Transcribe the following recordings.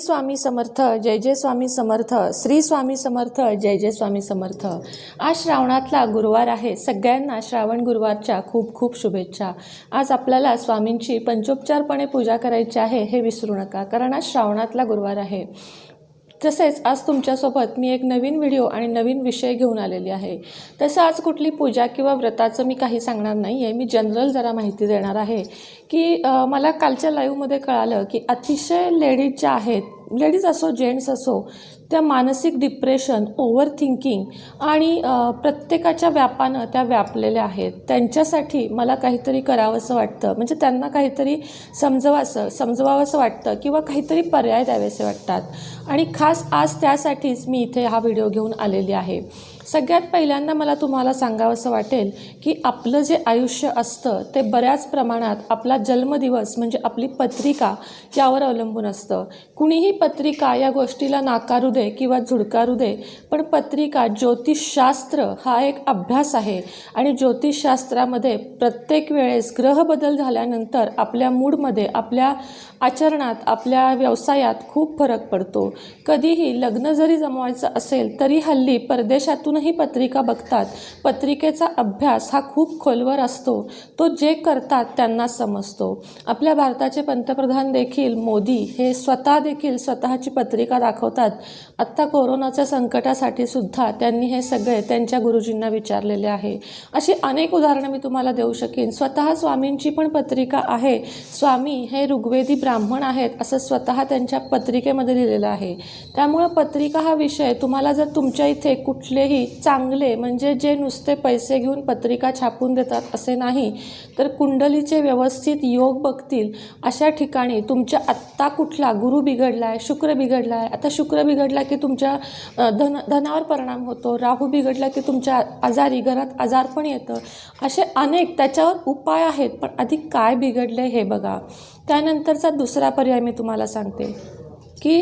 स्वामी समर्थ, जय जय स्वामी समर्थ, श्री स्वामी समर्थ, जय जय स्वामी समर्थ। आज श्रावणातला गुरुवार आहे। सगळ्यांना श्रावण गुरुवारच्या खूप खूप शुभेच्छा। आज आपल्याला स्वामींची पंचोपचारपणे पूजा करायची आहे, हे विसरू नका, कारण आज श्रावणातला गुरुवार आहे। तसेच आज तुमच्यासोबत मी एक नवीन व्हिडिओ आणि नवीन विषय घेऊन आलेली आहे। तसं आज कुठली पूजा किंवा व्रताचं मी काही सांगणार नाही आहे, मी जनरल जरा माहिती देणार आहे की मला कालच्या लाईव्हमध्ये कळालं की अतिशय लेडीज ज्या आहेत, लेडीज असो जेंट्स असो, त्या मानसिक डिप्रेशन, ओव्हर थिंकिंग आणि प्रत्येकाच्या व्यापानं त्या व्यापलेल्या आहेत। त्यांच्यासाठी मला काहीतरी करावंसं वाटतं, म्हणजे त्यांना काहीतरी समजवावंसं वाटतं किंवा काहीतरी पर्याय द्यावेसे वाटतात। आणि खास आज त्यासाठीच मी इथे हा व्हिडिओ घेऊन आलेली आहे। सगळ्यात पहिल्यांदा मला तुम्हाला सांगावंसं वाटेल की आपलं जे आयुष्य असतं ते बऱ्याच प्रमाणात आपला जन्मदिवस म्हणजे आपली पत्रिका यावर अवलंबून असतं। कुणीही पत्रिका या गोष्टीला नाकारू दे किंवा झुडकारू दे, पण पत्रिका ज्योतिषशास्त्र हा एक अभ्यास आहे आणि ज्योतिषशास्त्रामध्ये प्रत्येक वेळेस ग्रह बदल झाल्यानंतर आपल्या मूडमध्ये, आपल्या आचरणात, आपल्या व्यवसायात खूप फरक पडतो। कधीही लग्न जरी जमवायचं असेल तरी हल्ली परदेशातूनही पत्रिका बघतात। पत्रिकेचा अभ्यास हा खूप खोलवर असतो, तो जे करतात त्यांना समजतो। आपल्या भारताचे पंतप्रधान देखील मोदी हे स्वतःची पत्रिका दाखवतात। आत्ता कोरोनाच्या संकटासाठी सुद्धा त्यांनी हे सगळे त्यांच्या गुरुजींना विचारलेले आहे। अशी अनेक उदाहरणं मी तुम्हाला देऊ शकेन। स्वतः स्वामींची पण पत्रिका आहे। स्वामी हे ऋग्वेदी ब्राह्मण आहेत असं स्वतः त्यांच्या पत्रिकेमध्ये लिहिलेलं आहे। त्यामुळे पत्रिका हा विषय तुम्हाला जर तुमच्या इथे कुठलेही चांगले, म्हणजे जे नुसते पैसे घेऊन पत्रिका छापून देतात असे नाही, तर कुंडलीचे व्यवस्थित योग बघतील अशा ठिकाणी तुमच्या आत्ता कुठला गुरु बिघडलाय, शुक्र बिघडलाय, आता शुक्र बिघडला की तुमच्या धनावर परिणाम होतो, राहू बिघडला की तुमच्या आजारी घरात आजार पण येतं, असे अनेक त्याच्यावर उपाय आहेत। पण आधी काय बिघडले हे बघा। त्यानंतरचा दुसरा पर्याय मी तुम्हाला सांगते की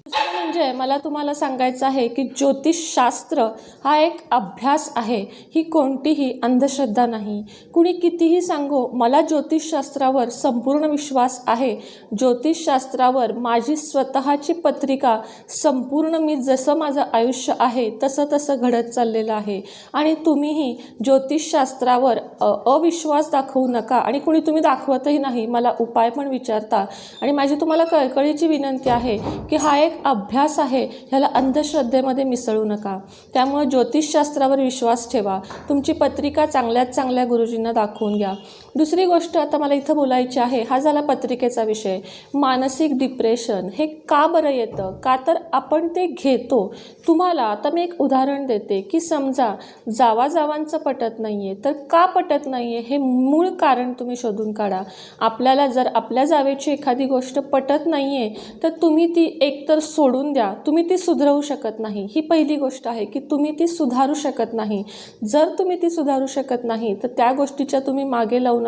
म्हणजे मला तुम्हाला सांगायचं आहे की ज्योतिषशास्त्र हा एक अभ्यास आहे, ही कोणतीही अंधश्रद्धा नाही। कुणी कितीही सांगो, मला ज्योतिषशास्त्रावर संपूर्ण विश्वास आहे। ज्योतिषशास्त्रावर माझी स्वतःची पत्रिका संपूर्ण, मी जसं माझं आयुष्य आहे तसं तसं घडत चाललेलं आहे। आणि तुम्हीही ज्योतिषशास्त्रावर अविश्वास दाखवू नका आणि कुणी तुम्ही दाखवतही नाही, मला उपाय पण विचारता। आणि माझी तुम्हाला कळकळीची विनंती आहे की हा एक अभ्यास आहे, ह्याला अंधश्रद्धेमध्ये मिसळू नका। त्यामुळे ज्योतिषशास्त्रावर विश्वास ठेवा, तुमची पत्रिका चांगल्यात चांगल्या गुरुजींना दाखवून घ्या। दुसरी गोष्ट आता मला इथं बोलायची आहे, हा झाला पत्रिकेचा विषय। मानसिक डिप्रेशन हे का बरं येतं? का तर आपण ते घेतो। तुम्हाला आता मी एक उदाहरण देते की समजा जावांचं पटत नाही आहे, तर का पटत नाही आहे हे मूळ कारण तुम्ही शोधून काढा। आपल्याला जर आपल्या जावेची एखादी गोष्ट पटत नाही आहे तर तुम्ही ती एकतर सोडून द्या, तुम्ही ती सुधारू शकत नाही। ही पहिली गोष्ट आहे की तुम्ही ती सुधारू शकत नाही। जर तुम्ही ती सुधारू शकत नाही तर त्या गोष्टीच्या तुम्ही मागे जाऊ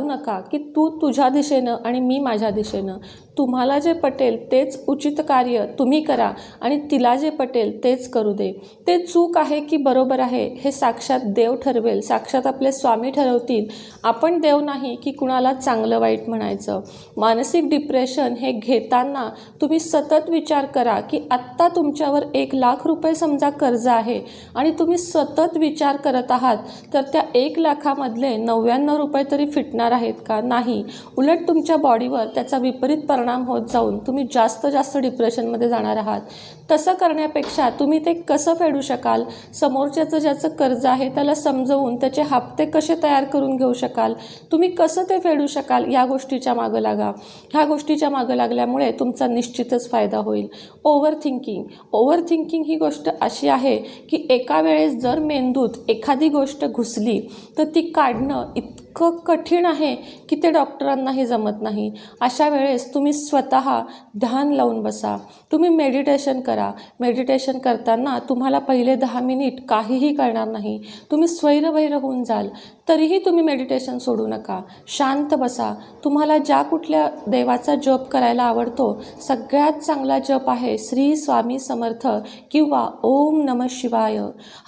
नका की तू तुझ्या दिशेनं आणि मी माझ्या दिशेनं। तुम्हाला जे पटेल तेच उचित कार्य तुम्ही करा आणि तिला जे पटेल तेच करू दे। ते चूक आहे की बरोबर आहे हे साक्षात देव ठरवेल, साक्षात आपले स्वामी ठरवतील। आपण देव नाही की कुणाला चांगलं वाईट म्हणायचं। मानसिक डिप्रेशन हे घेताना तुम्ही सतत विचार करा की आत्ता तुमच्यावर 1,00,000 रुपये समजा कर्ज आहे आणि तुम्ही सतत विचार करत आहात, तर त्या 1,00,000मधले 99 रुपये तरी फिटणार आहेत का? नाही। उलट तुमच्या बॉडीवर त्याचा विपरीत परिणाम होत जाऊन तुम्ही जास्त डिप्रेशनमध्ये जाणार आहात। तसं करण्यापेक्षा तुम्ही ते कसं फेडू शकाल, समोरच्याचं ज्याचं कर्ज आहे त्याला समजवून त्याचे हप्ते कसे तयार करून घेऊ शकाल, तुम्ही कसं ते फेडू शकाल, या गोष्टीच्या मागं लागा। ह्या गोष्टीच्या मागं लागल्यामुळे तुमचा निश्चितच फायदा होईल। ओव्हर थिंकिंग ही गोष्ट अशी आहे की एका वेळेस जर मेंदूत एखादी गोष्ट घुसली तर ती काढणं इतकं कठीण आहे की ते डॉक्टरांनाही जमत नाही। अशा वेळेस तुम्ही स्वतः ध्यान लावून बसा, तुम्ही मेडिटेशन करा। मेडिटेशन करताना तुम्हाला पहिले 10 मिनिट काहीही कळणार नाही, तुम्ही स्वैरभैर होऊन जाल, तरीही तुम्ही मेडिटेशन सोडू नका। शांत बसा। तुम्हाला ज्या कुठल्या देवाचा जप करायला आवडतो, सगळ्यात चांगला जप आहे श्री स्वामी समर्थ किंवा ओम नमः शिवाय।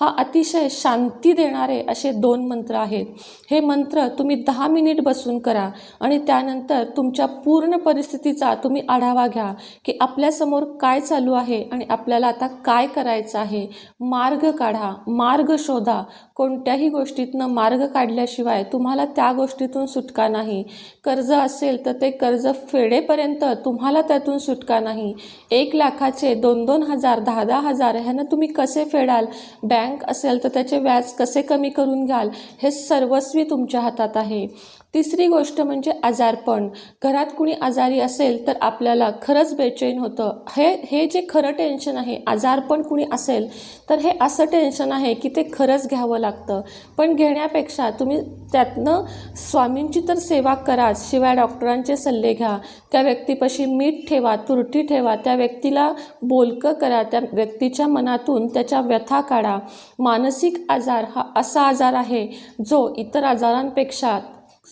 हा अतिशय शांती देणारे असे 2 मंत्र आहेत। हे मंत्र तुम्ही 10 मिनिट बसून करा आणि त्यानंतर तुमच्या पूर्ण परिस्थितीचा तुम्ही आढावा घ्या की आपल्यासमोर काय चालू आहे आणि आपल्याला आता काय करायचं आहे. मार्ग काढा, मार्ग शोधा. कोणत्याही गोष्टीतनं मार्ग काढल्याशिवाय तुम्हाला त्या गोष्टीतून सुटका नाही. कर्ज असेल तर ते कर्ज फेडेपर्यंत तुम्हाला त्यातून सुटका नाही. 1 लाखाचे 2-2 हजार 10-10 हजार ह्यानं तुम्ही कसे फेडाल, बँक असेल तर त्याचे व्याज कसे कमी करून घ्याल, हे सर्वस्वी तुमच्या हातात आहे. तिसरी गोष्ट म्हणजे आजारपण. घरात कुणी आजारी असेल तर आपल्याला खरंच बेचैन होतं. हे जे खरं टेन्शन आहे, आजारपण कुणी असेल तर हे असं टेन्शन आहे की ते खरंच घ्यावं लागतं. पण घेण्यापेक्षा तुम्ही त्यातनं स्वामींची तर सेवा कराच, शिवाय डॉक्टरांचे सल्ले घ्या. त्या व्यक्तीपाशी मीठ ठेवा, तुरटी ठेवा, त्या व्यक्तीला बोलकं करा, त्या व्यक्तीच्या मनातून त्याच्या व्यथा काढा. मानसिक आजार हा असा आजार आहे जो इतर आजारांपेक्षा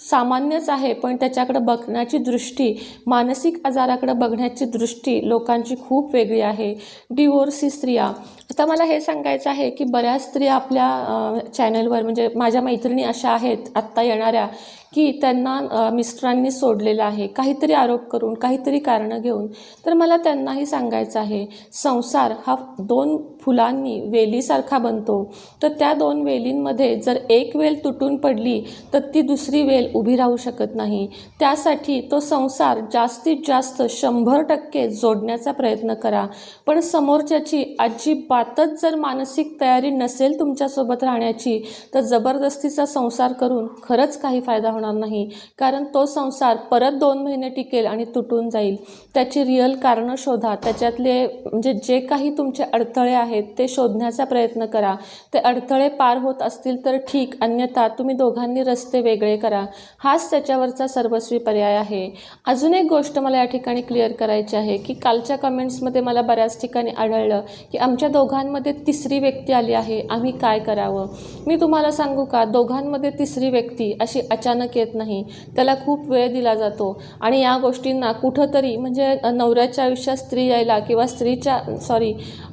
सामान्यच आहे, पण त्याच्याकडे बघण्याची दृष्टी, मानसिक आजाराकडे बघण्याची दृष्टी लोकांची खूप वेगळी आहे. डिवोर्सी स्त्रिया, आता मला हे सांगायचं आहे की बऱ्याच स्त्रिया आपल्या चॅनलवर, म्हणजे माझ्या मैत्रिणी अशा आहेत आत्ता येणाऱ्या, की त्यांना मिस्टरांनी सोडलेलं आहे काहीतरी आरोप करून, काहीतरी कारणं घेऊन. तर मला त्यांनाही सांगायचं आहे, संसार हा 2 फुलांनी वेलीसारखा बनतो. तर त्या 2 वेलींमध्ये जर एक वेल तुटून पडली तर ती दुसरी वेल उभी राहू शकत नाही. त्यासाठी तो संसार जास्तीत जास्त 100% जोडण्याचा प्रयत्न करा. पण समोरच्याची अजिबातच जर मानसिक तयारी नसेल तुमच्यासोबत राहण्याची, तर जबरदस्तीचा संसार करून खरंच काही फायदा होणार नाही. कारण तो संसार परत 2 महिने टिकेल आणि तुटून जाईल. त्याची रिअल कारणं शोधा. त्याच्यातले म्हणजे जे काही तुमचे अडथळे आहेत ते शोधण्याचा प्रयत्न करा. ते अडथळे पार होत असतील तर ठीक, अन्यथा तुम्ही दोघांनी रस्ते वेगळे करा. हाच त्याच्यावरचा सर्वस्वी पर्याय आहे. अजून एक गोष्ट मला या ठिकाणी क्लिअर करायची आहे की कालच्या कमेंट्समध्ये मला बऱ्याच ठिकाणी आढळलं की आमच्या दोघांमध्ये तिसरी व्यक्ती आली आहे, आम्ही काय करावं. मी तुम्हाला सांगू का, दोघांमध्ये तिसरी व्यक्ती अशी अचानक येत नाही. त्याला खूप वेळ दिला जातो आणि या गोष्टींना कुठंतरी, म्हणजे नवऱ्याच्या आयुष्यात स्त्री यायला किंवा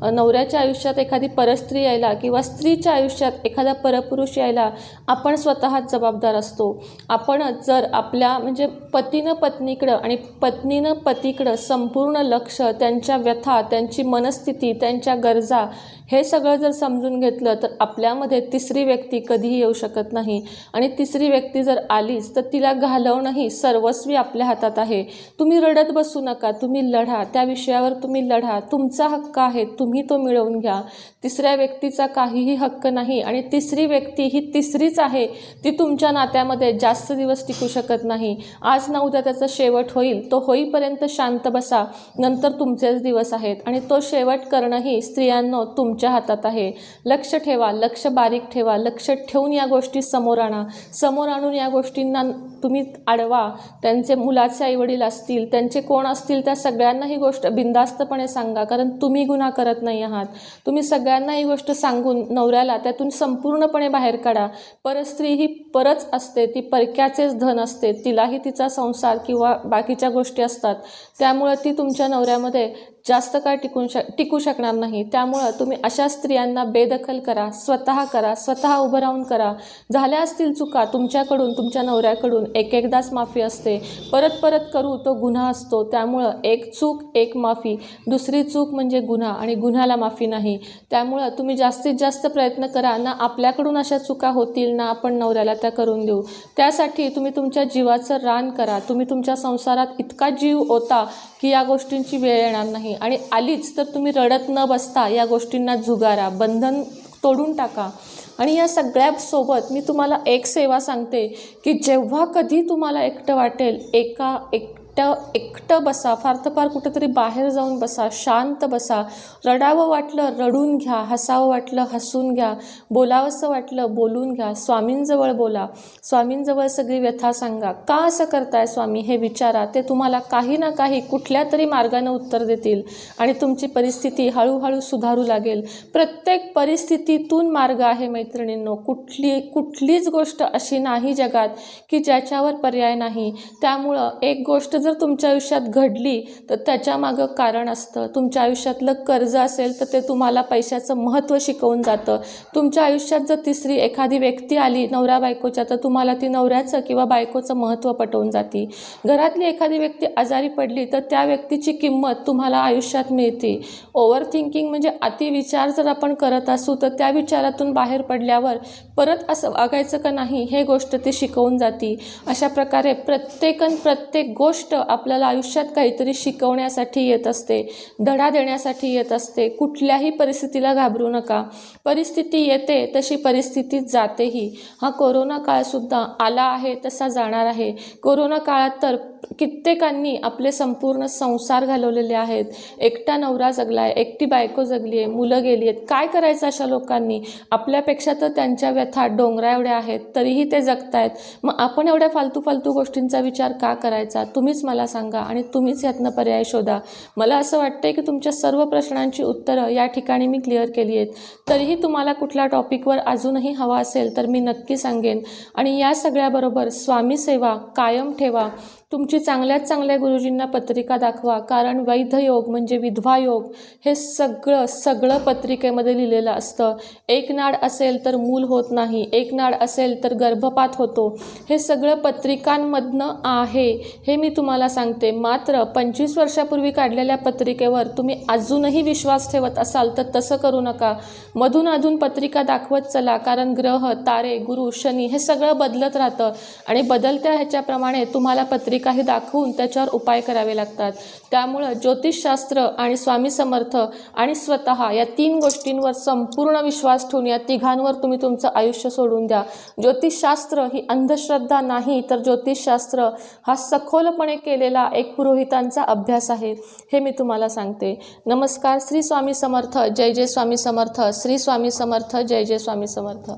नवऱ्याच्या आयुष्यात एखादी परस्त्री यायला किंवा स्त्रीच्या आयुष्यात एखादा परपुरुष यायला आपण स्वतःच जबाबदार असतो. आपण जर आपल्या म्हणजे पतीनं पत्नीकडं आणि पत्नीनं पतीकडं संपूर्ण लक्ष, त्यांच्या व्यथा, त्यांची मनस्थिती, त्यांच्या गरजा हे सगळं जर समजून घेतलं तर आपल्यामध्ये तिसरी व्यक्ती कधीही येऊ शकत नाही. आणि तिसरी व्यक्ती जर आलीच तर तिला घालवणंही सर्वस्वी आपल्या हातात आहे. तुम्ही रडत बसू नका, तुम्ही लढा, त्या विषयावर तुम्ही लढा. तुमचा हक्क आहे, तुम्ही तो मिळवून घ्या. तिसऱ्या व्यक्तीचा काहीही हक्क नाही आणि तिसरी व्यक्ती ही तिसरीच आहे, ती तुमच्या नात्यामध्ये जास्त दिवस टिकू शकत नाही. आज ना उद्या त्याचा शेवट होईल. तो होईपर्यंत शांत बसा, नंतर तुमचेच दिवस आहेत आणि तो शेवट करणंही स्त्रियांनो तुमच्या हातात आहे. लक्ष ठेवा, लक्ष बारीक ठेवा, लक्ष ठेवून या गोष्टी समोर आणा. समोर आणून या गोष्टींना तुम्ही अडवा. त्यांचे मुलाचे आईवडील असतील, त्यांचे कोण असतील, त्या सगळ्यांना ही गोष्ट बिनधास्तपणे सांगा, कारण तुम्ही गुन्हा करत नाही आहात. तुम्ही सगळ्यांना ही गोष्ट सांगून नवऱ्याला त्यातून संपूर्णपणे बाहेर काढा. परस्त्री ही परच असते, ती परक्याचेच धन असते. तिलाही तिचा संसार किंवा बाकीच्या गोष्टी असतात, त्यामुळं ती तुमच्या नवऱ्यामध्ये जास्त काळ टिकू शकणार नाही. त्यामुळं तुम्ही अशा स्त्रियांना बेदखल करा, स्वतः उभं राहून करा. झाल्या असतील चुका तुमच्याकडून, तुमच्या नवऱ्याकडून, एकदाच माफी असते. परत करू तो गुन्हा असतो. त्यामुळं एक चूक एक माफी, दुसरी चूक म्हणजे गुन्हा आणि गुन्ह्याला माफी नाही. त्यामुळं तुम्ही जास्तीत जास्त प्रयत्न करा, ना आपल्याकडून अशा चुका होतील ना आपण नवऱ्याला त्या करून देऊ. त्यासाठी तुम्ही तुमच्या जीवाचं रान करा. तुम्ही तुमच्या संसारात इतका जीव ओता की या गोष्टींची वेळ येणार नाही, आणि आलीच तर तुम्ही रडत न बसता या गोष्टींना झुगारा, बंधन तोडून टाका. आणि या सगळ्यासोबत मी तुम्हाला एक सेवा सांगते की जेव्हा कधी तुम्हाला एकटं वाटेल, एकटं बसा, फार तर फार कुठंतरी बाहेर जाऊन बसा, शांत बसा. रडावं वाटलं रडून घ्या, हसावं वाटलं हसून घ्या, बोलावंसं वाटलं बोलून घ्या. स्वामींजवळ बोला, स्वामींजवळ सगळी व्यथा सांगा. का असं करताय स्वामी हे विचारा. ते तुम्हाला काही ना काही कुठल्या तरी मार्गाने उत्तर देतील आणि तुमची परिस्थिती हळूहळू सुधारू लागेल. प्रत्येक परिस्थितीतून मार्ग आहे मैत्रिणींनो. कुठलीच गोष्ट अशी नाही जगात की ज्याच्यावर पर्याय नाही. त्यामुळं एक गोष्ट जर जर तुमच्या आयुष्यात घडली तर त्याच्यामागं कारण असतं. तुमच्या आयुष्यातलं कर्ज असेल तर ते तुम्हाला पैशाचं महत्त्व शिकवून जातं. तुमच्या आयुष्यात जर तिसरी एखादी व्यक्ती आली नवरा बायकोच्या, तर तुम्हाला ती नवऱ्याचं किंवा बायकोचं महत्त्व पटवून जाते. घरातली एखादी व्यक्ती आजारी पडली तर त्या व्यक्तीची किंमत तुम्हाला आयुष्यात मिळते. ओव्हर थिंकिंग म्हणजे अतिविचार जर आपण करत असू तर त्या विचारातून बाहेर पडल्यावर परत असं वागायचं का नाही हे गोष्ट ती शिकवून जाते. अशा प्रकारे प्रत्येक गोष्ट आपल्याला आयुष्यात काहीतरी शिकवण्यासाठी येत असते, धडा देण्यासाठी येत असते. कुठल्याही परिस्थितीला घाबरू नका. परिस्थिती येते तशी परिस्थिती जातेही. हा कोरोना काळसुद्धा आला आहे तसा जाणार आहे. कोरोना काळात तर कित्येकांनी आपले संपूर्ण संसार घालवलेले आहेत. एकटा नवरा जगला आहे, एकटी बायको जगली आहे, मुलं गेली आहेत. काय करायचं अशा लोकांनी? आपल्यापेक्षा तर त्यांच्या व्यथा डोंगरा एवढ्या आहेत, तरीही ते जगतायत. मग आपण एवढ्या फालतू गोष्टींचा विचार का करायचा? तुम्हीच मला सांगा आणि तुम्हीच यातनं पर्याय शोधा. मला असं वाटतंय की तुमच्या सर्व प्रश्नांची उत्तरं या ठिकाणी मी क्लिअर केली आहेत. तरीही तुम्हाला कुठल्या टॉपिकवर अजूनही हवा असेल तर मी नक्की सांगेन. आणि या सगळ्याबरोबर स्वामी सेवा कायम ठेवा. तुमची चांगल्यात चांगल्या गुरुजींना पत्रिका दाखवा, कारण वैध योग म्हणजे विधवा योग हे सगळं पत्रिकेमध्ये लिहिलेलं असतं. एक नाड असेल तर मूल होत नाही, एक नाड असेल तर गर्भपात होतो. हे सगळं पत्रिकांमधनं आहे, हे मी तुम्हाला सांगते. मात्र 25 वर्षापूर्वी काढलेल्या पत्रिकेवर तुम्ही अजूनही विश्वास ठेवत असाल तर तसं करू नका. मधून पत्रिका दाखवत चला, कारण ग्रह, तारे, गुरु, शनी हे सगळं बदलत राहतं आणि बदलत्या ह्याच्याप्रमाणे तुम्हाला पत्रिकाही दाखवून त्याच्यावर उपाय करावे लागतात. त्यामुळं ज्योतिषशास्त्र आणि स्वामी समर्थ आणि स्वतः या 3 गोष्टींवर संपूर्ण विश्वास ठेवून या तिघांवर तुम्ही तुमचं आयुष्य सोडून द्या. ज्योतिषशास्त्र ही अंधश्रद्धा नाही, तर ज्योतिषशास्त्र हा सखोलपणे केलेला एक पुरोहितांचा अभ्यास आहे, हे मी तुम्हाला सांगते. नमस्कार. श्री स्वामी समर्थ. जय जय स्वामी समर्थ. श्री स्वामी समर्थ. जय जय स्वामी समर्थ.